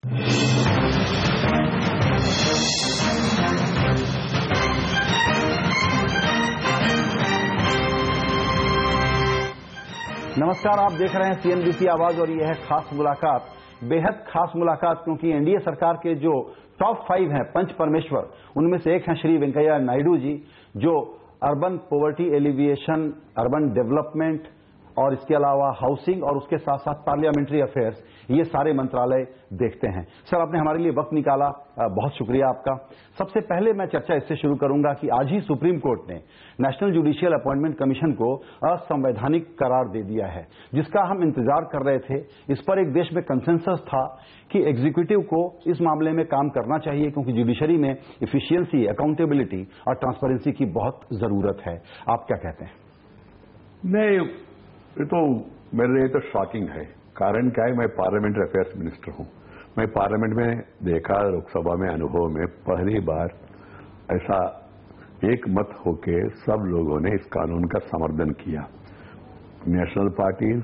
नमस्कार, आप देख रहे हैं CNBC आवाज और यह है खास मुलाकात। बेहद खास मुलाकात क्योंकि एनडीए सरकार के जो टॉप 5 हैं पंच परमेश्वर, उनमें से एक हैं श्री वेंकैया नायडू जी, जो urban poverty alleviation, urban development और इसके अलावा हाउसिंग और उसके साथ साथ पार्लियामेंट्री अफेयर्स, ये सारे मंत्रालय देखते हैं। सर, आपने हमारे लिए वक्त निकाला, बहुत शुक्रिया आपका। सबसे पहले मैं चर्चा इससे शुरू करूंगा कि आज ही सुप्रीम कोर्ट ने नेशनल जुडिशियल अपॉइंटमेंट कमीशन को असंवैधानिक करार दे दिया है, जिसका हम इंतजार कर रहे थे। इस पर एक देश में कंसेंसस था कि एग्जीक्यूटिव को इस मामले में काम करना चाहिए, क्योंकि जुडिशरी में इफिशियंसी, अकाउंटेबिलिटी और ट्रांसपेरेंसी की बहुत जरूरत है। आप क्या कहते हैं? नहीं, ये तो मेरे लिए तो शॉकिंग है। कारण क्या है, मैं पार्लियामेंट्री अफेयर्स मिनिस्टर हूं। मैं पार्लियामेंट में देखा, लोकसभा में अनुभव में पहली बार ऐसा एक मत होके सब लोगों ने इस कानून का समर्थन किया। National parties,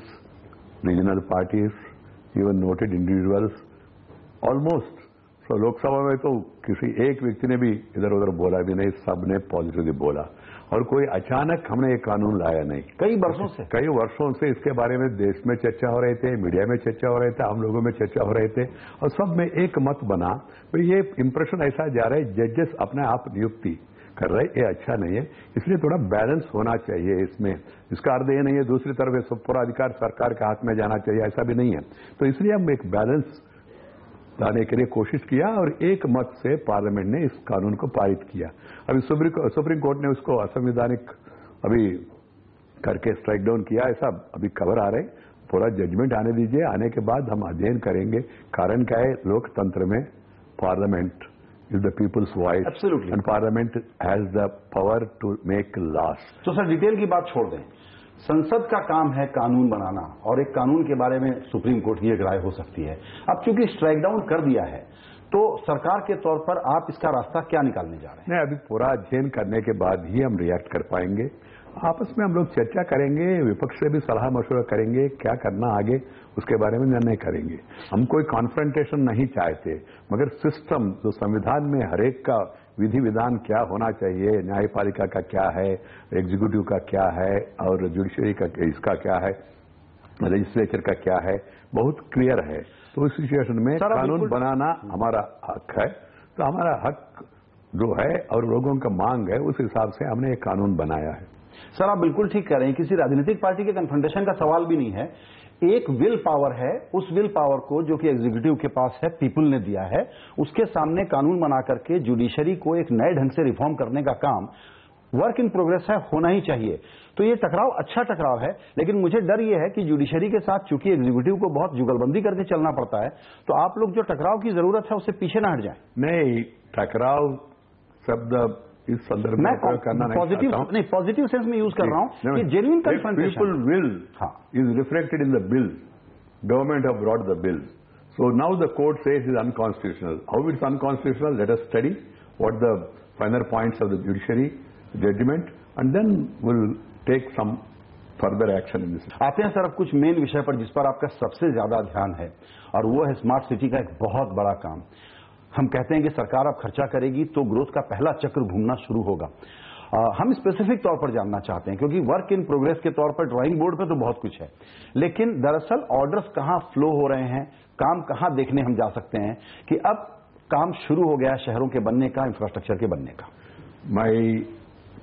regional parties, even noted individuals, almost. तो लोकसभा में तो किसी एक व्यक्ति ने भी इधर उधर बोला भी नहीं, सब ने पॉजिटिवली बोला। और कोई अचानक हमने ये कानून लाया नहीं। कई वर्षों से इसके बारे में देश में चर्चा हो रहे थे, मीडिया में चर्चा हो रहे थे, हम लोगों में चर्चा हो रहे थे, और सब में एक मत बना। तो ये इंप्रेशन ऐसा जा रहा है जजेस अपने आप नियुक्ति कर रहे, ये अच्छा नहीं है। इसलिए थोड़ा बैलेंस होना चाहिए इसमें। इसका अर्थ ये नहीं है दूसरी तरफ सब पूरा अधिकार सरकार के हाथ में जाना चाहिए, ऐसा भी नहीं है। तो इसलिए हम एक बैलेंस लाने के लिए कोशिश किया और एक मत से पार्लियामेंट ने इस कानून को पारित किया। अभी सुप्रीम कोर्ट ने उसको असंवैधानिक अभी करके स्ट्राइक डाउन किया, ऐसा अभी खबर आ रहे। पूरा जजमेंट आने दीजिए, आने के बाद हम अध्ययन करेंगे। कारण क्या है, लोकतंत्र में parliament is the people's voice, absolutely, and parliament has the power to make laws. तो सर, डिटेल की बात छोड़ दें। संसद का काम है कानून बनाना, और एक कानून के बारे में सुप्रीम कोर्ट की एक राय हो सकती है। अब चूंकि स्ट्राइक डाउन कर दिया है, तो सरकार के तौर पर आप इसका रास्ता क्या निकालने जा रहे हैं? नहीं, अभी पूरा अध्ययन करने के बाद ही हम रिएक्ट कर पाएंगे। आपस में हम लोग चर्चा करेंगे, विपक्ष से भी सलाह मशवरा करेंगे, क्या करना आगे उसके बारे में निर्णय करेंगे। हम कोई कॉन्फ्रंटेशन नहीं चाहते, मगर सिस्टम जो संविधान में हरेक का विधि विधान क्या होना चाहिए, न्यायपालिका का क्या है, एग्जीक्यूटिव का क्या है, और जुडिशरी का इसका क्या है, लेजिस्लेचर का क्या है, बहुत क्लियर है। तो इस सिचुएशन में कानून बनाना हमारा हक है। तो हमारा हक जो है और लोगों का मांग है, उस हिसाब से हमने एक कानून बनाया है। सर, आप बिल्कुल ठीक कह रहे हैं। किसी राजनीतिक पार्टी के कन्फ्रंटेशन का सवाल भी नहीं है। एक विल पावर है, उस विल पावर को जो कि एग्जीक्यूटिव के पास है, पीपल ने दिया है, उसके सामने कानून बना करके जुडिशरी को एक नए ढंग से रिफॉर्म करने का काम वर्क इन प्रोग्रेस है, होना ही चाहिए। तो ये टकराव अच्छा टकराव है, लेकिन मुझे डर ये है कि जुडिशरी के साथ चूंकि एग्जीक्यूटिव को बहुत जुगलबंदी करके चलना पड़ता है, तो आप लोग जो टकराव की जरूरत है उससे पीछे ना हट जाएं। नहीं, टकराव शब्द इस संदर्भ में करना नहीं, पॉजिटिव सेंस में यूज कर रहा हूं कि genuine confrontation. People will is reflected in the bill, government have brought the bill, so now the court says is unconstitutional. How it's unconstitutional, let us study what the final points of the judiciary judgement and then will take some further action in this. आते हैं sir अब कुछ main विषय पर जिस पर आपका सबसे ज्यादा ध्यान है, और वो है स्मार्ट सिटी का एक बहुत बड़ा काम। हम कहते हैं कि सरकार अब खर्चा करेगी तो ग्रोथ का पहला चक्र घूमना शुरू होगा। हम स्पेसिफिक तौर पर जानना चाहते हैं, क्योंकि वर्क इन प्रोग्रेस के तौर पर ड्राइंग बोर्ड पे तो बहुत कुछ है, लेकिन दरअसल ऑर्डर्स कहां फ्लो हो रहे हैं, काम कहां देखने हम जा सकते हैं कि अब काम शुरू हो गया शहरों के बनने का, इंफ्रास्ट्रक्चर के बनने का। मैं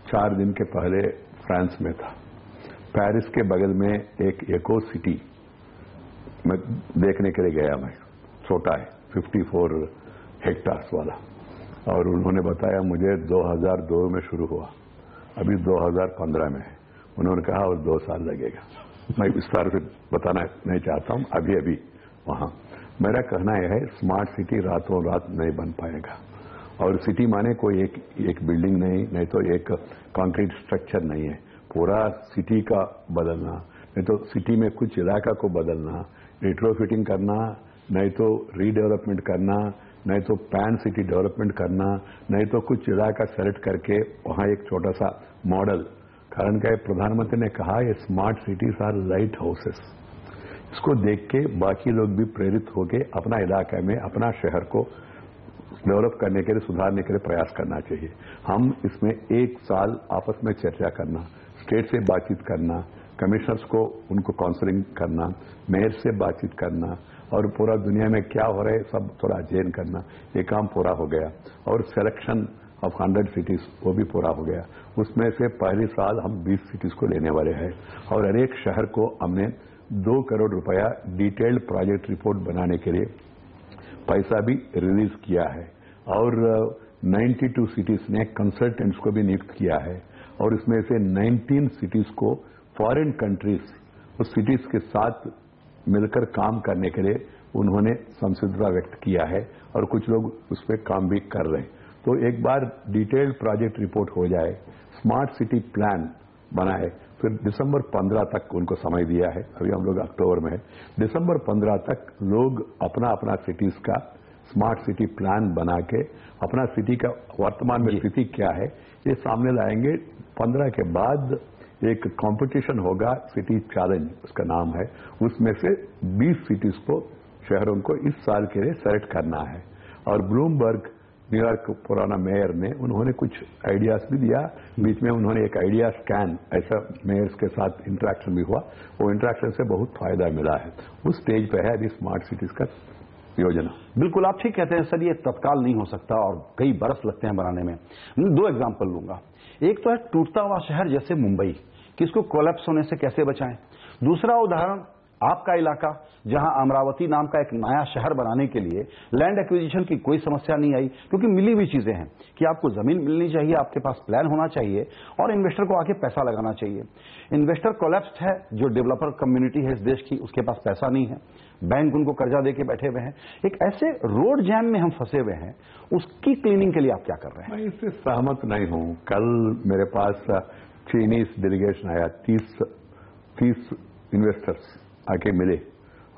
4 दिन के पहले फ्रांस में था। पेरिस के बगल में एक इको सिटी में देखने के लिए गया। मैं छोटा है, 54 हेक्टार्स वाला, और उन्होंने बताया मुझे 2002 में शुरू हुआ, अभी 2015 में है। उन्होंने कहा और 2 साल लगेगा। मैं विस्तार से बताना नहीं चाहता हूं, अभी अभी वहां। मेरा कहना यह है, स्मार्ट सिटी रातों रात नहीं बन पाएगा। और सिटी माने कोई एक बिल्डिंग नहीं तो एक कंक्रीट स्ट्रक्चर नहीं है। पूरा सिटी का बदलना, नहीं तो सिटी में कुछ इलाका को बदलना, रिट्रोफिटिंग करना, नहीं तो रीडेवलपमेंट करना, नहीं तो पैन सिटी डेवलपमेंट करना, नहीं तो कुछ इलाका सेलेक्ट करके वहां एक छोटा सा मॉडल। कारण क्या है, प्रधानमंत्री ने कहा ये smart cities are light houses. इसको देख के बाकी लोग भी प्रेरित होके अपना इलाके में अपना शहर को डेवलप करने के लिए, सुधारने के लिए प्रयास करना चाहिए। हम इसमें एक साल आपस में चर्चा करना, स्टेट से बातचीत करना, कमिश्नर्स को उनको काउंसलिंग करना, मेयर से बातचीत करना और पूरा दुनिया में क्या हो रहा है सब थोड़ा अध्ययन करना, ये काम पूरा हो गया। और सिलेक्शन ऑफ 100 सिटीज वो भी पूरा हो गया। उसमें से पहले साल हम 20 सिटीज को लेने वाले हैं और हर एक शहर को हमने 2 करोड़ रुपया डिटेल्ड प्रोजेक्ट रिपोर्ट बनाने के लिए पैसा भी रिलीज किया है। और 92 सिटीज ने कंसल्टेंट्स को भी नियुक्त किया है और इसमें से 19 सिटीज को फॉरेन कंट्रीज उस सिटीज के साथ मिलकर काम करने के लिए उन्होंने संसिद्धता व्यक्त किया है और कुछ लोग उस पर काम भी कर रहे हैं। तो एक बार डिटेल्ड प्रोजेक्ट रिपोर्ट हो जाए, स्मार्ट सिटी प्लान बनाए, फिर दिसंबर 15 तक उनको समय दिया है, अभी हम लोग अक्टूबर में है, दिसंबर 15 तक लोग अपना अपना सिटीज का स्मार्ट सिटी प्लान बना के अपना सिटी का वर्तमान में स्थिति क्या है ये सामने लाएंगे। 15 के बाद एक कंपटीशन होगा, सिटी चैलेंज उसका नाम है, उसमें से 20 सिटीज को, शहरों को इस साल के लिए सेलेक्ट करना है। और ब्लूमबर्ग न्यूयॉर्क पुराना मेयर ने उन्होंने कुछ आइडियाज भी दिया, बीच में उन्होंने एक आइडिया स्कैन ऐसा मेयर्स के साथ इंटरेक्शन भी हुआ, वो इंटरेक्शन से बहुत फायदा मिला है। उस स्टेज पे है अभी स्मार्ट सिटीज का योजना। बिल्कुल आप ठीक कहते हैं सर, ये तत्काल नहीं हो सकता और कई बरस लगते हैं बनाने में। 2 एग्जाम्पल लूंगा। एक तो है टूटता हुआ शहर जैसे मुंबई, कि इसको कोलैप्स होने से कैसे बचाएं। दूसरा उदाहरण आपका इलाका, जहां अमरावती नाम का एक नया शहर बनाने के लिए लैंड एक्विजिशन की कोई समस्या नहीं आई, क्योंकि मिली हुई चीजें हैं कि आपको जमीन मिलनी चाहिए, आपके पास प्लान होना चाहिए और इन्वेस्टर को आके पैसा लगाना चाहिए। इन्वेस्टर कोलैप्स्ड है, जो डेवलपर कम्युनिटी है इस देश की, उसके पास पैसा नहीं है, बैंक उनको कर्जा देके बैठे हुए हैं। एक ऐसे रोड जैम में हम फंसे हुए हैं, उसकी क्लीनिंग के लिए आप क्या कर रहे हैं? मैं इससे सहमत नहीं हूं। कल मेरे पास चाइनीज डेलीगेशन आया, 30 इन्वेस्टर्स आके मिले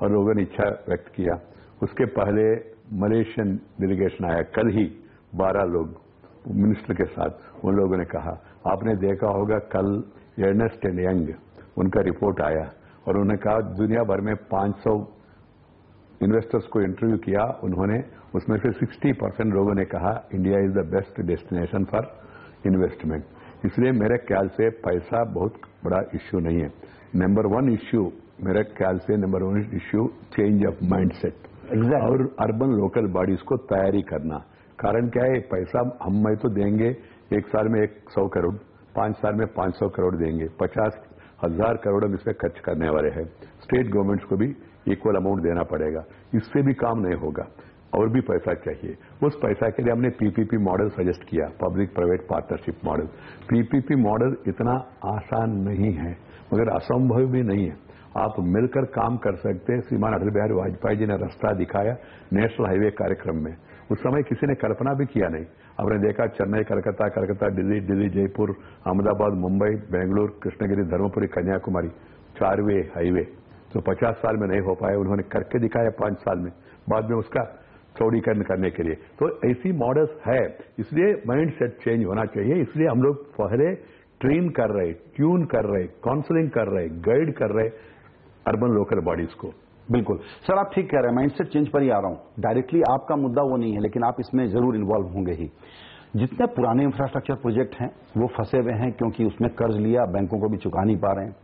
और लोगों ने इच्छा व्यक्त किया। उसके पहले मलेशियन डेलीगेशन आया, कल ही 12 लोग मिनिस्टर के साथ। उन लोगों ने कहा, आपने देखा होगा कल अर्नेस्ट एंड यंग उनका रिपोर्ट आया और उन्होंने कहा दुनिया भर में 500 इन्वेस्टर्स को इंटरव्यू किया उन्होंने, उसमें से 60% लोगों ने कहा India is the best destination for investment. इसलिए मेरे ख्याल से पैसा बहुत बड़ा इश्यू नहीं है। नंबर 1 इश्यू मेरे ख्याल से number 1 issue change of mindset और अर्बन लोकल बॉडीज को तैयारी करना। कारण क्या है, पैसा हम तो देंगे, एक साल में 100 करोड़, 5 साल में 500 करोड़ देंगे, 50,000 करोड़ हम इसमें खर्च करने वाले हैं। स्टेट गवर्नमेंट्स को भी इक्वल अमाउंट देना पड़ेगा, इससे भी काम नहीं होगा और भी पैसा चाहिए। उस पैसा के लिए हमने पीपीपी मॉडल सजेस्ट किया, public private partnership model. PPP model इतना आसान नहीं है मगर असंभव भी नहीं है, आप मिलकर काम कर सकते हैं। श्रीमान अटल बिहारी वाजपेयी जी ने रास्ता दिखाया नेशनल हाईवे कार्यक्रम में, उस समय किसी ने कल्पना भी किया नहीं। आपने देखा चेन्नई कलकत्ता, कलकत्ता दिल्ली, दिल्ली जयपुर, अहमदाबाद मुंबई, बेंगलुरु, कृष्णगिरी, धर्मपुरी, कन्याकुमारी, 4 वे हाईवे तो 50 साल में नहीं हो पाए, उन्होंने करके दिखाया 5 साल में, बाद में उसका चौड़ीकरण करने के लिए। तो ऐसी मॉडल्स है, इसलिए माइंड सेट चेंज होना चाहिए। इसलिए हम लोग पहले ट्रेन कर रहे, ट्यून कर रहे, काउंसलिंग कर रहे, गाइड कर रहे अर्बन लोकल बॉडीज को। बिल्कुल सर, आप ठीक कह रहे हैं, माइंडसेट चेंज पर ही आ रहा हूं। डायरेक्टली आपका मुद्दा वो नहीं है, लेकिन आप इसमें जरूर इन्वॉल्व होंगे ही। जितने पुराने इंफ्रास्ट्रक्चर प्रोजेक्ट हैं वो फंसे हुए हैं क्योंकि उसमें कर्ज लिया, बैंकों को भी चुका नहीं पा रहे हैं।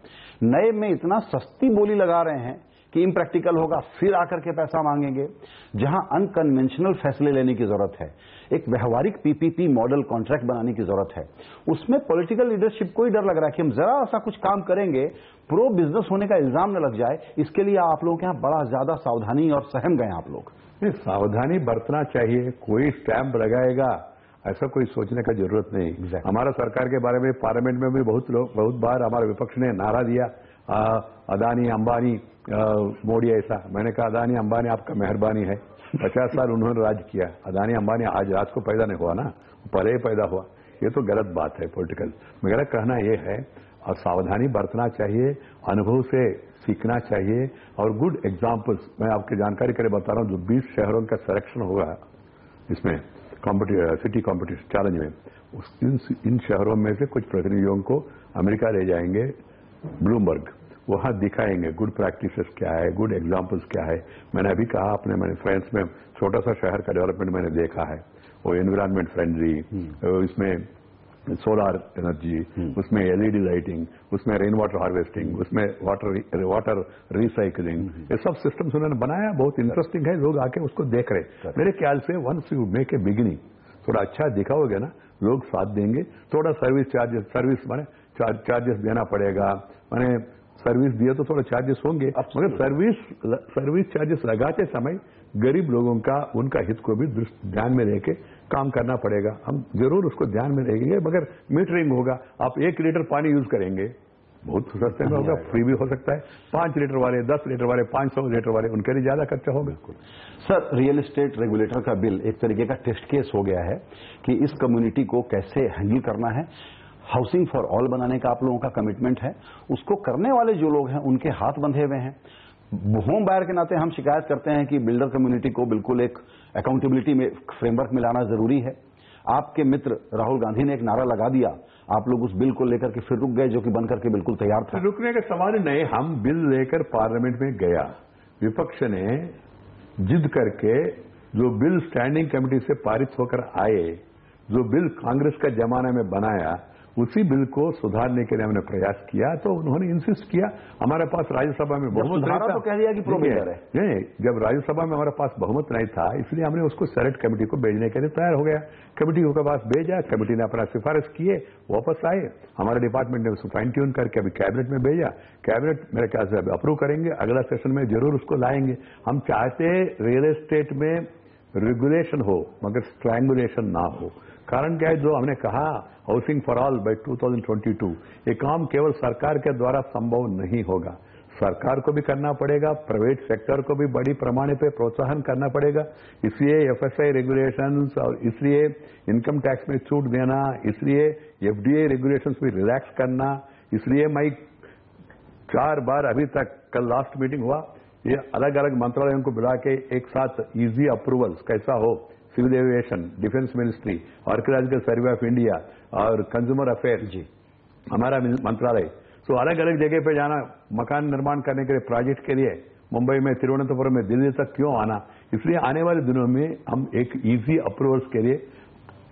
नए में इतना सस्ती बोली लगा रहे हैं कि इम्प्रैक्टिकल होगा, फिर आकर के पैसा मांगेंगे। जहां अनकन्वेंशनल फैसले लेने की जरूरत है, एक व्यवहारिक पीपीपी मॉडल कॉन्ट्रैक्ट बनाने की जरूरत है। उसमें पॉलिटिकल लीडरशिप को ही डर लग रहा है कि हम जरा सा कुछ काम करेंगे, प्रो बिजनेस होने का इल्जाम न लग जाए। इसके लिए आप लोगों के यहाँ बड़ा ज्यादा सावधानी और सहम गए आप लोग। सावधानी बरतना चाहिए, कोई स्टैंप लगाएगा ऐसा कोई सोचने का जरूरत नहीं। हमारा सरकार के बारे में पार्लियामेंट में भी बहुत बार हमारे विपक्ष ने नारा दिया, अदानी अंबानी मोदी ऐसा। मैंने कहा अदानी अंबानी आपका मेहरबानी है, 50 साल उन्होंने राज किया। अदानी अंबानी आज रात को पैदा नहीं हुआ ना, पहले ही पैदा हुआ। ये तो गलत बात है पॉलिटिकल। मेरा कहना यह है और सावधानी बरतना चाहिए, अनुभव से सीखना चाहिए और गुड एग्जाम्पल्स। मैं आपकी जानकारी के लिए बता रहा हूं, जो 20 शहरों का सिलेक्शन होगा इसमें सिटी कॉम्पिटिशन चैलेंज में, इन शहरों में से कुछ प्रतिनिधियों को अमेरिका ले जाएंगे ब्लूमबर्ग, वहां दिखाएंगे गुड प्रैक्टिसेस क्या है, गुड एग्जाम्पल्स क्या है। मैंने अभी कहा अपने मैंने फ्रांस में छोटा सा शहर का डेवलपमेंट मैंने देखा है, वो एनवायरमेंट फ्रेंडली, इसमें सोलर एनर्जी, उसमें एलईडी लाइटिंग, उसमें रेन वाटर हार्वेस्टिंग, उसमें वाटर रिसाइकलिंग, ये सब सिस्टम्स उन्होंने बनाया। बहुत इंटरेस्टिंग है, लोग आके उसको देख रहे। मेरे ख्याल से once you make a beginning, थोड़ा अच्छा दिखाओगे ना, लोग साथ देंगे। थोड़ा सर्विस माने चार्जेस देना पड़ेगा, माने सर्विस दिए तो थोड़ा चार्जेस होंगे, मगर सर्विस चार्जेस लगाते समय गरीब लोगों का उनका हित को भी ध्यान में लेके काम करना पड़ेगा। हम जरूर उसको ध्यान में रखेंगे, मगर मीटरिंग होगा। आप 1 लीटर पानी यूज करेंगे, बहुत सस्ते में होगा, फ्री भी हो सकता है। 5 लीटर वाले, 10 लीटर वाले, 500 लीटर वाले, उनके लिए ज्यादा खर्चा होगा। सर, रियल एस्टेट रेगुलेटर का बिल एक तरीके का टेस्ट केस हो गया है कि इस कम्युनिटी को कैसे हैंडल करना है। हाउसिंग फॉर ऑल बनाने का आप लोगों का कमिटमेंट है, उसको करने वाले जो लोग हैं उनके हाथ बंधे हुए हैं। होम बायर के नाते हम शिकायत करते हैं कि बिल्डर कम्युनिटी को बिल्कुल एक अकाउंटेबिलिटी में फ्रेमवर्क में लाना जरूरी है। आपके मित्र राहुल गांधी ने एक नारा लगा दिया, आप लोग उस बिल को लेकर के फिर रुक गए, जो कि बनकर के बिल्कुल तैयार था। रुकने का सवाल ही नहीं, हम बिल लेकर पार्लियामेंट में गया, विपक्ष ने जिद करके जो बिल स्टैंडिंग कमेटी से पारित होकर आए, जो बिल कांग्रेस का जमाने में बनाया, उसी बिल को सुधारने के लिए हमने प्रयास किया। तो उन्होंने इंसिस्ट किया। हमारे पास राज्यसभा में बहुमत नहीं था, तो कह दिया कि प्रो बिल्डर है। नहीं, जब राज्यसभा में हमारे पास बहुमत नहीं था, इसलिए हमने उसको सेनेट कमेटी को भेजने के लिए तैयार हो गया। कमेटी के पास भेजा, कमेटी ने अपना सिफारिश किए, वापस आए। हमारे डिपार्टमेंट ने उसको फाइन ट्यून करके अभी कैबिनेट में भेजा। कैबिनेट मेरे ख्याल से अप्रूव करेंगे, अगला सेशन में जरूर उसको लाएंगे। हम चाहते रियल एस्टेट में रेगुलेशन हो, मगर स्ट्रैंगुलेशन ना हो। कारण क्या है, जो हमने कहा हाउसिंग फॉर ऑल बाय 2022, ये काम केवल सरकार के द्वारा संभव नहीं होगा। सरकार को भी करना पड़ेगा, प्राइवेट सेक्टर को भी बड़ी पैमाने पे प्रोत्साहन करना पड़ेगा। इसलिए एफएसआई रेगुलेशंस और इसलिए इनकम टैक्स में छूट देना, इसलिए एफडीआई रेगुलेशंस भी रिलैक्स करना, इसलिए मैं 4 बार अभी तक, कल लास्ट मीटिंग हुआ, ये अलग अलग मंत्रालयों को बुला के एक साथ इजी अप्रूवल्स कैसा हो, civil aviation, defence ministry, archaeological survey of India और कंज्यूमर अफेयर्स जी हमारा मंत्रालय, तो अलग अलग जगह पे जाना, मकान निर्माण करने के लिए, प्रोजेक्ट के लिए, मुंबई में, तिरुवनंतपुरम में, दिल्ली तक क्यों आना। इसलिए आने वाले दिनों में हम एक इजी अप्रूवल्स के लिए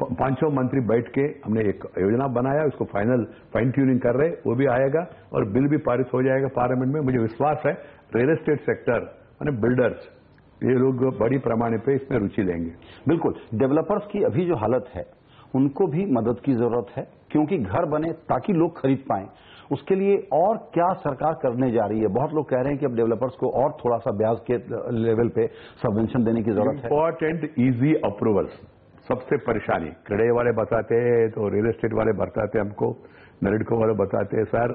500 मंत्री बैठ के हमने एक योजना बनाया, उसको फाइन ट्यूनिंग कर रहे, वो भी आएगा और बिल भी पारित हो जाएगा पार्लियामेंट में। मुझे विश्वास है रियल एस्टेट सेक्टर यानी बिल्डर्स, ये लोग बड़ी पैमाने पे इसमें रुचि लेंगे। बिल्कुल, डेवलपर्स की अभी जो हालत है उनको भी मदद की जरूरत है, क्योंकि घर बने ताकि लोग खरीद पाएं। उसके लिए और क्या सरकार करने जा रही है? बहुत लोग कह रहे हैं कि अब डेवलपर्स को और थोड़ा सा ब्याज के लेवल पे सबवेंशन देने की जरूरत है। इंपॉर्टेंट इजी अप्रूवल्स, सबसे परेशानी क्रेडिट वाले बताते हैं, तो रियल एस्टेट वाले बताते हैं हमको, नरेडको वाले बताते हैं, सर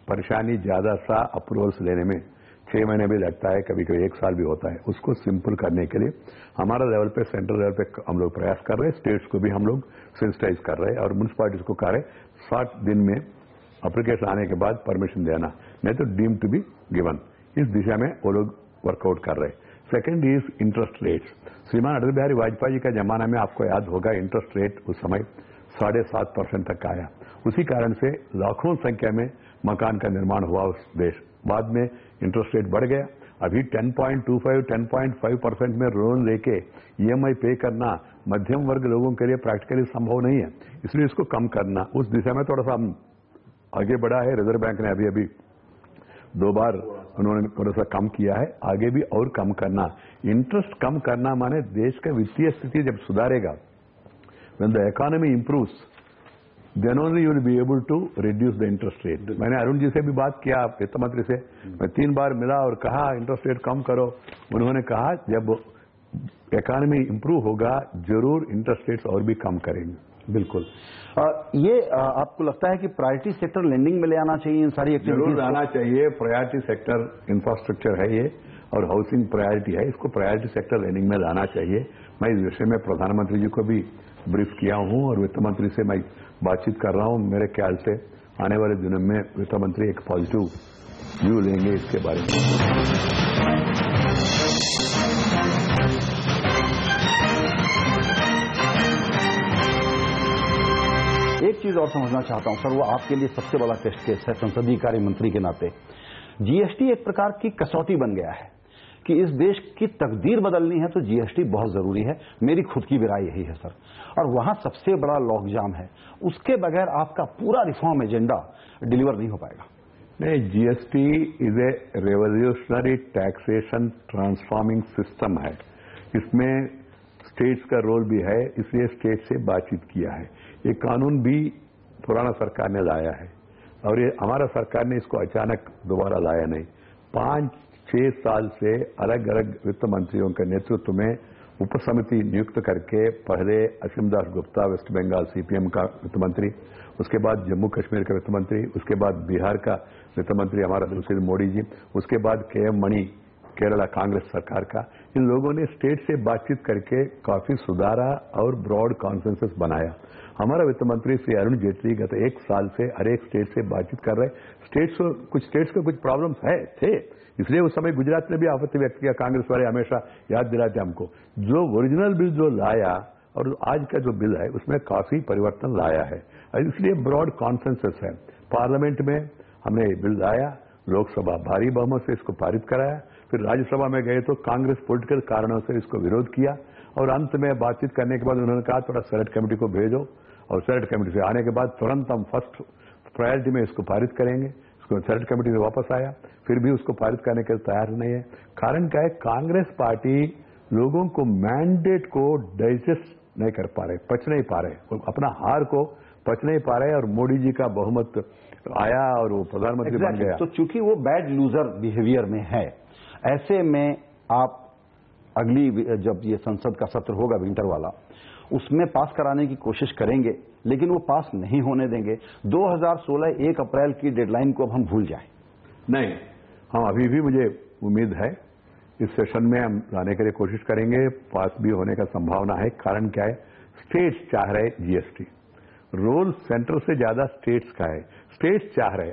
परेशानी ज्यादा सा अप्रूवल्स लेने में 6 महीने भी लगता है, कभी कभी 1 साल भी होता है। उसको सिंपल करने के लिए हमारा लेवल पे, सेंट्रल लेवल पे हम लोग प्रयास कर रहे हैं, स्टेट्स को भी हम लोग सेंसिटाइज कर रहे हैं और म्यूनिसिपैलिटीज को कह रहे हैं 60 दिन में एप्लीकेशन आने के बाद परमिशन देना, नहीं तो डीम टू बी गिवन। इस दिशा में वो लोग वर्कआउट कर रहे हैं। Second is interest rates. श्रीमान अटल बिहारी वाजपेयी जी का जमाना में आपको याद होगा, इंटरेस्ट रेट उस समय 7.5% तक आया। उसी कारण से लाखों संख्या में मकान का निर्माण हुआ उस देश। बाद में इंटरेस्ट रेट बढ़ गया, अभी 10.25, 10.5% में लोन लेके ईएमआई पे करना मध्यम वर्ग लोगों के लिए प्रैक्टिकली संभव नहीं है, इसलिए इसको कम करना, उस दिशा में थोड़ा सा हम आगे बढ़ा है। रिजर्व बैंक ने अभी अभी 2 बार उन्होंने थोड़ा सा कम किया है, आगे भी और कम करना। इंटरेस्ट कम करना माने देश का वित्तीय स्थिति जब सुधारेगा, when the economy improves, then only you will be able to reduce the interest rate. मैंने अरुण जी से भी बात किया, वित्त मंत्री से, मैं 3 बार मिला और कहा इंटरेस्ट रेट कम करो। उन्होंने कहा जब इकोनॉमी इंप्रूव होगा जरूर इंटरेस्ट रेट्स और भी कम करेंगे। बिल्कुल। ये आपको लगता है कि प्रायोरिटी सेक्टर लेंडिंग में ले आना चाहिए इन सारी एक्टिविटीज? जरूर आना चाहिए। प्रायोरिटी सेक्टर इंफ्रास्ट्रक्चर है ये और हाउसिंग प्रायोरिटी है, इसको प्रायोरिटी सेक्टर लेंडिंग में लाना चाहिए। मैं इस विषय में प्रधानमंत्री जी को भी ब्रीफ किया हूं और वित्त मंत्री से मैं बातचीत कर रहा हूं। मेरे ख्याल से आने वाले दिनों में वित्त मंत्री एक पॉजिटिव व्यू लेंगे इसके बारे में। एक चीज और समझना चाहता हूं सर, वो आपके लिए सबसे बड़ा टेस्ट केस है संसदीय कार्य मंत्री के नाते। जीएसटी एक प्रकार की कसौटी बन गया है कि इस देश की तकदीर बदलनी है तो जीएसटी बहुत जरूरी है। मेरी खुद की भी राय यही है सर। और वहां सबसे बड़ा लॉकजाम है, उसके बगैर आपका पूरा रिफॉर्म एजेंडा डिलीवर नहीं हो पाएगा। नहीं, GST is a revolutionary taxation transforming system है। इसमें स्टेट्स का रोल भी है, इसलिए स्टेट से बातचीत किया है। ये कानून भी पुराना सरकार ने लाया है और ये हमारा सरकार ने इसको अचानक दोबारा लाया नहीं। 5-6 साल से अलग अलग वित्त मंत्रियों के नेतृत्व में उप समिति नियुक्त करके, पहले असीम दास गुप्ता वेस्ट बंगाल सीपीएम का वित्त मंत्री, उसके बाद जम्मू कश्मीर का वित्त मंत्री, उसके बाद बिहार का वित्त मंत्री हमारा सुशील मोदी जी, उसके बाद KM मणि केरला कांग्रेस सरकार का। इन लोगों ने स्टेट से बातचीत करके काफी सुधारा और ब्रॉड कॉन्सेंसस बनाया। हमारा वित्त मंत्री श्री अरुण जेटली गत 1 साल से हर एक स्टेट से बातचीत कर रहे। कुछ स्टेट्स को कुछ प्रॉब्लम्स थे, इसलिए उस समय गुजरात ने भी आपत्ति व्यक्त किया। कांग्रेस वाले हमेशा याद दिलाते हमको। जो ओरिजिनल बिल जो लाया और आज का जो बिल है उसमें काफी परिवर्तन लाया है, इसलिए ब्रॉड कॉन्सेंसस है। पार्लियामेंट में हमने ये बिल लाया, लोकसभा भारी बहुमत से इसको पारित कराया, फिर राज्यसभा में गए तो कांग्रेस पॉलिटिकल कारणों से इसको विरोध किया और अंत में बातचीत करने के बाद उन्होंने कहा थोड़ा सेनेट कमेटी को भेजो और सेनेट कमेटी से आने के बाद तुरंत हम फर्स्ट प्रायोरिटी में इसको पारित करेंगे। इसको सेनेट कमेटी से वापस आया, फिर भी उसको पारित करने के लिए तैयार नहीं है। कारण क्या है? कांग्रेस पार्टी लोगों को मैंडेट को डाइजेस्ट नहीं कर पा रहे, पच नहीं पा रहे, अपना हार को पच नहीं पा रहे और मोदी जी का बहुमत आया और वो प्रधानमंत्री बन गया। तो चूंकि वो बैड लूजर बिहेवियर में है, ऐसे में आप अगली जब ये संसद का सत्र होगा विंटर वाला, उसमें पास कराने की कोशिश करेंगे, लेकिन वो पास नहीं होने देंगे। 2016 1 अप्रैल की डेडलाइन को अब हम भूल जाएं। नहीं, हम अभी भी मुझे उम्मीद है इस सेशन में हम लाने के लिए कोशिश करेंगे, पास भी होने का संभावना है। कारण क्या है? स्टेट्स चाह रहे जीएसटी, रोल सेंटर से ज्यादा स्टेट्स का है। स्टेट्स चाह रहे,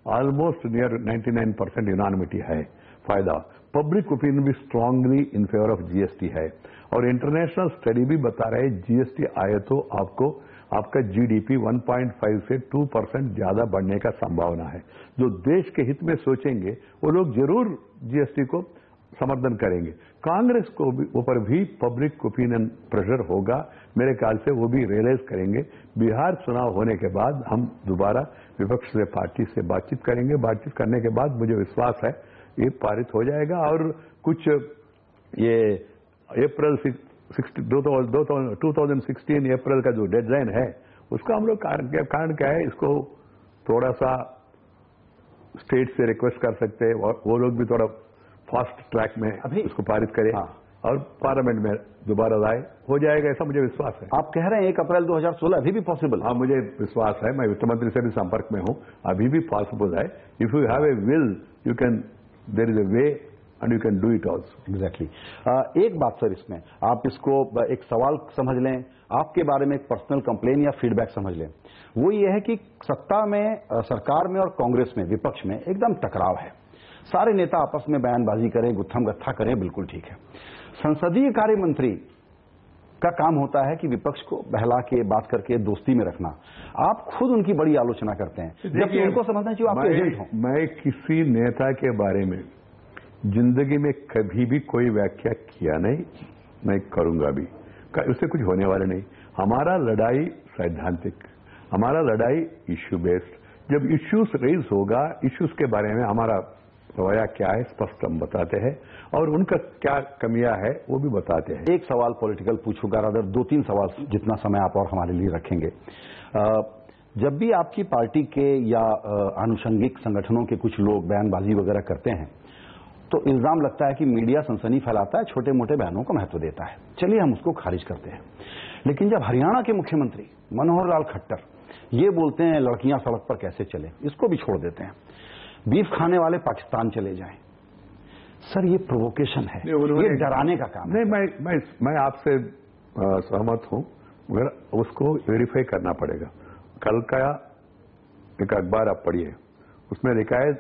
ऑलमोस्ट नियर 99% यूनानिमिटी है। फायदा पब्लिक ओपिनियन भी strongly in favour of GST है और इंटरनेशनल स्टडी भी बता रहे जीएसटी आए तो आपका जीडीपी 1.5 से 2% ज्यादा बढ़ने का संभावना है। जो देश के हित में सोचेंगे वो लोग जरूर जीएसटी को समर्थन करेंगे। कांग्रेस को ऊपर भी पब्लिक ओपिनियन प्रेशर होगा, मेरे ख्याल से वो भी रियलाइज करेंगे। बिहार चुनाव होने के बाद हम दोबारा विपक्ष से पार्टी से बातचीत करेंगे। बातचीत करने के बाद मुझे विश्वास है ये पारित हो जाएगा और कुछ ये अप्रैल 2016 अप्रैल का जो डेडलाइन है उसका हम लोग कारण क्या है, इसको थोड़ा सा स्टेट से रिक्वेस्ट कर सकते हैं और वो लोग भी थोड़ा फास्ट ट्रैक में अभी इसको पारित करें। हाँ। और पार्लियामेंट में दोबारा लाए, हो जाएगा ऐसा मुझे विश्वास है। आप कह रहे हैं 1 अप्रैल 2016 अभी भी पॉसिबल? हाँ, मुझे विश्वास है। मैं वित्त मंत्री से भी संपर्क में हूं, अभी भी पॉसिबल है। If you have a will you can, there is a way and you can do it also. Exactly. एक बात सर, इसमें आप इसको एक सवाल समझ लें, आपके बारे में एक पर्सनल कंप्लेन या फीडबैक समझ लें। वो ये है कि सत्ता में, सरकार में और कांग्रेस में, विपक्ष में एकदम टकराव है। सारे नेता आपस में बयानबाजी करें, गुत्थम गत्था करें, बिल्कुल ठीक है। संसदीय कार्य मंत्री का काम होता है कि विपक्ष को बहला के, बात करके दोस्ती में रखना। आप खुद उनकी बड़ी आलोचना करते हैं, जबकि उनको समझना चाहिए आपके एजेंट हों। मैं किसी नेता के बारे में जिंदगी में कभी भी कोई व्याख्या किया नहीं, मैं करूंगा भी, उससे कुछ होने वाला नहीं। हमारा लड़ाई सैद्धांतिक, हमारा लड़ाई इश्यू बेस्ड। जब इश्यूज रेज होगा, इश्यूज के बारे में हमारा रवैया क्या है स्पष्ट हम बताते हैं और उनका क्या कमियां है वो भी बताते हैं। एक सवाल पॉलिटिकल पूछूंगा, अगर 2-3 सवाल जितना समय आप और हमारे लिए रखेंगे। जब भी आपकी पार्टी के या आनुषंगिक संगठनों के कुछ लोग बयानबाजी वगैरह करते हैं तो इल्जाम लगता है कि मीडिया सनसनी फैलाता है, छोटे मोटे बयानों को महत्व देता है। चलिए हम उसको खारिज करते हैं। लेकिन जब हरियाणा के मुख्यमंत्री मनोहर लाल खट्टर ये बोलते हैं लड़कियां सड़क पर कैसे चले, इसको भी छोड़ देते हैं, बीफ खाने वाले पाकिस्तान चले जाएं। सर ये प्रोवोकेशन है, ये डराने का काम नहीं। मैं आपसे सहमत हूं, मगर उसको वेरीफाई करना पड़ेगा। कल का एक अखबार आप पढ़िए, उसमें लिखा है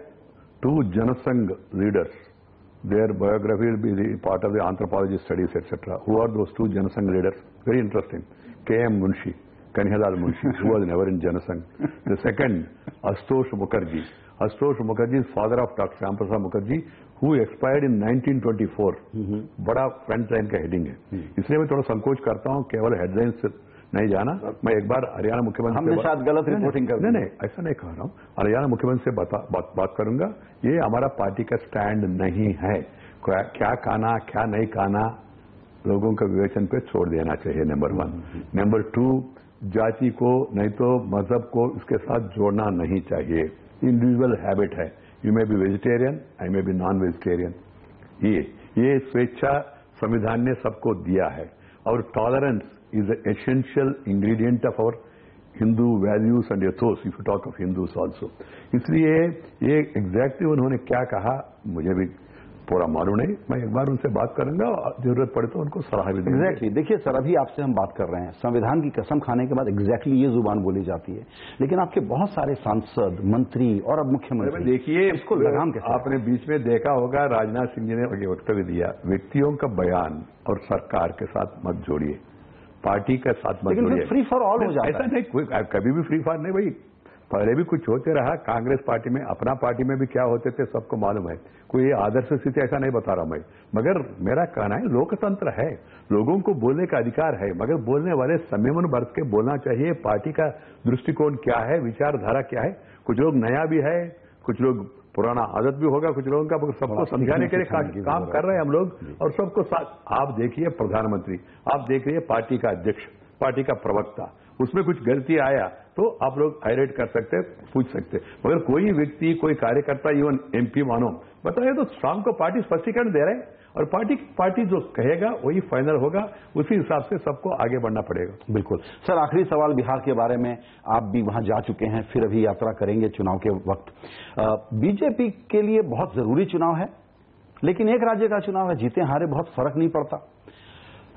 2 Jana Sangh leaders, their biography will be the part of the anthropology studies, etc. Who are those 2 Janasangh leaders? Very interesting. K.M. Munshi, Kanhailal Munshi, who was never in Janasangh. The second, Ashutosh Mukherjee, Ashutosh Mukherjee is father of Dr. Shyam Prasad Mukherjee, who expired in 1924. बड़ा front line का heading है, इसलिए मैं थोड़ा संकोच करता हूं केवल हेडलाइन से नहीं जाना। मैं एक बार हरियाणा मुख्यमंत्री हमने शायद गलत रिपोर्टिंग कर दी। नहीं, ऐसा नहीं कह रहा हूं। हरियाणा मुख्यमंत्री से बात करूंगा। ये हमारा पार्टी का स्टैंड नहीं है। क्या कहना क्या नहीं कहना लोगों के विवेचन पे छोड़ देना चाहिए, नंबर 1। नंबर 2, जाति को नहीं तो मजहब को इसके साथ जोड़ना नहीं चाहिए। इंडिविजुअल हैबिट है। You may be vegetarian, I may be non vegetarian. ये स्वेच्छा संविधान ने सबको दिया है, और tolerance is a essential ingredient of our Hindu values and ethos, if you talk of Hindus also. इसलिए ये एग्जैक्टली उन्होंने क्या कहा मुझे भी पूरा मालूम नहीं। मैं एक बार उनसे बात करूंगा, जरूरत पड़े तो उनको सलाह भी देंगे। एग्जैक्टली। देखिए सर, अभी आपसे हम बात कर रहे हैं, संविधान की कसम खाने के बाद एग्जैक्टली ये जुबान बोली जाती है, लेकिन आपके बहुत सारे सांसद, मंत्री और अब मुख्यमंत्री, देखिए इसको लगाम कैसे? आपने बीच में देखा होगा राजनाथ सिंह जी ने वक्तव्य दिया, व्यक्तियों का बयान और सरकार के साथ मत जोड़िए, पार्टी के साथ मत जोड़िए। फ्री फॉर ऑल हो जाता है। ऐसा नहीं, कोई कभी भी फ्री फॉर नहीं भाई। पहले भी कुछ होते रहा, कांग्रेस पार्टी में, अपना पार्टी में भी क्या होते थे सबको मालूम है। कोई आदर्श स्थिति ऐसा नहीं बता रहा मैं, मगर मेरा कहना है लोकतंत्र है, लोगों को बोलने का अधिकार है, मगर बोलने वाले संयमन बरत के बोलना चाहिए। पार्टी का दृष्टिकोण क्या है, विचारधारा क्या है। कुछ लोग नया भी है, कुछ लोग पुराना आदत भी होगा कुछ लोगों का, सबको समझाने के लिए काम कर रहे हैं हम लोग, और सबको साथ। आप देखिए प्रधानमंत्री, आप देखिए पार्टी का अध्यक्ष, पार्टी का प्रवक्ता, उसमें कुछ गलती आया तो आप लोग हाईलाइट कर सकते, पूछ सकते, मगर कोई व्यक्ति, कोई कार्यकर्ता, इवन एमपी मानो बताइए तो शाम को पार्टी स्पष्टीकरण दे रहे हैं, और पार्टी जो कहेगा वही फाइनल होगा, उसी हिसाब से सबको आगे बढ़ना पड़ेगा। बिल्कुल सर, आखिरी सवाल बिहार के बारे में। आप भी वहां जा चुके हैं, फिर अभी यात्रा करेंगे चुनाव के वक्त। बीजेपी के लिए बहुत जरूरी चुनाव है, लेकिन एक राज्य का चुनाव है, जीते हारे बहुत फर्क नहीं पड़ता।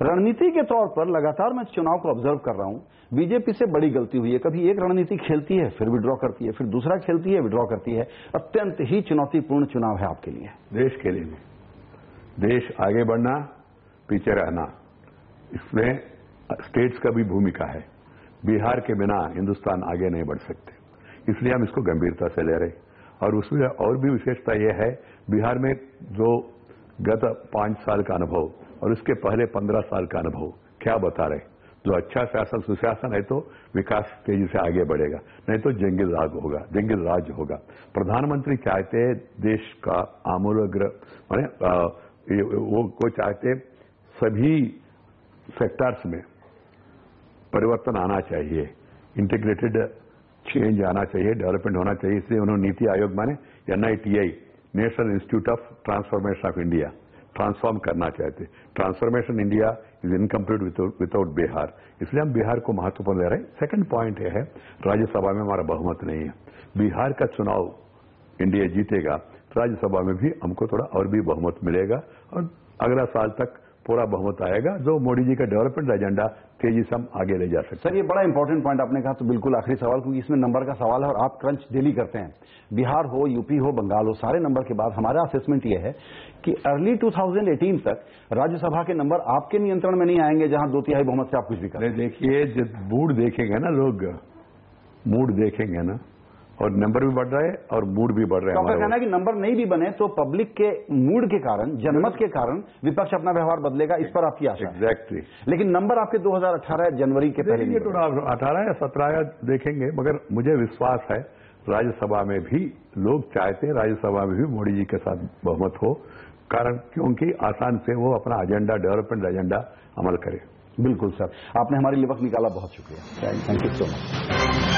रणनीति के तौर पर लगातार मैं चुनाव को ऑब्जर्व कर रहा हूं, बीजेपी से बड़ी गलती हुई है। कभी एक रणनीति खेलती है, फिर विड्रॉ करती है, फिर दूसरा खेलती है, विड्रॉ करती है। अत्यंत ही चुनौतीपूर्ण चुनाव है आपके लिए। देश के लिए, देश आगे बढ़ना, पीछे रहना, इसमें स्टेट्स का भी भूमिका है। बिहार के बिना हिंदुस्तान आगे नहीं बढ़ सकते, इसलिए हम इसको गंभीरता से ले रहे। और उसमें और भी विशेषता यह है, बिहार में जो गत 5 साल का अनुभव और उसके पहले 15 साल का अनुभव क्या बता रहे, जो अच्छा शासन सुशासन है तो विकास तेजी से आगे बढ़ेगा, नहीं तो जंगल राज होगा। प्रधानमंत्री चाहते देश का आमूलाग्र वो चाहते सभी सेक्टर्स में परिवर्तन आना चाहिए, इंटीग्रेटेड चेंज आना चाहिए, डेवलपमेंट होना चाहिए। इसलिए उन्होंने नीति आयोग माने NITI, national institute of transformation of India, transform करना चाहते। Transformation India is incomplete without Bihar, इसलिए हम बिहार को महत्वपूर्ण ले रहे हैं। सेकंड पॉइंट यह है, राज्यसभा में हमारा बहुमत नहीं है। बिहार का चुनाव इंडिया जीतेगा, राज्यसभा में भी हमको थोड़ा और भी बहुमत मिलेगा, और अगला साल तक पूरा बहुमत आएगा, जो मोदी जी का डेवलपमेंट एजेंडा तेजी से हम आगे ले जा सकते हैं। सर, ये बड़ा इंपॉर्टेंट पॉइंट आपने कहा, तो बिल्कुल आखिरी सवाल, क्योंकि इसमें नंबर का सवाल है और आप क्रंच डेली करते हैं। बिहार हो, यूपी हो, बंगाल हो, सारे नंबर के बाद हमारा असेसमेंट ये है कि अर्ली 2018 तक राज्यसभा के नंबर आपके नियंत्रण में नहीं आएंगे, जहां 2/3 बहुमत से आप कुछ भी करें। देखिए, जब मूड देखेंगे ना लोग, मूड देखेंगे ना, और नंबर भी बढ़ रहा है और मूड भी बढ़ रहा है। तो आपका कहना है कि नंबर नहीं भी बने तो पब्लिक के मूड के कारण, जनमत के कारण विपक्ष अपना व्यवहार बदलेगा, इस पर आपकी आशा है? एग्जैक्टली। लेकि नंबर आपके 2018 जनवरी के पहले तो 18 या 17 देखेंगे, मगर मुझे विश्वास है राज्यसभा में भी लोग चाहते हैं, राज्यसभा में भी मोदी जी के साथ बहुमत हो, कारण क्योंकि आसान से वो अपना एजेंडा, डेवलपमेंट एजेंडा अमल करे। बिल्कुल सर, आपने हमारे लिए वक्त निकाला, बहुत शुक्रिया। Thank you so much.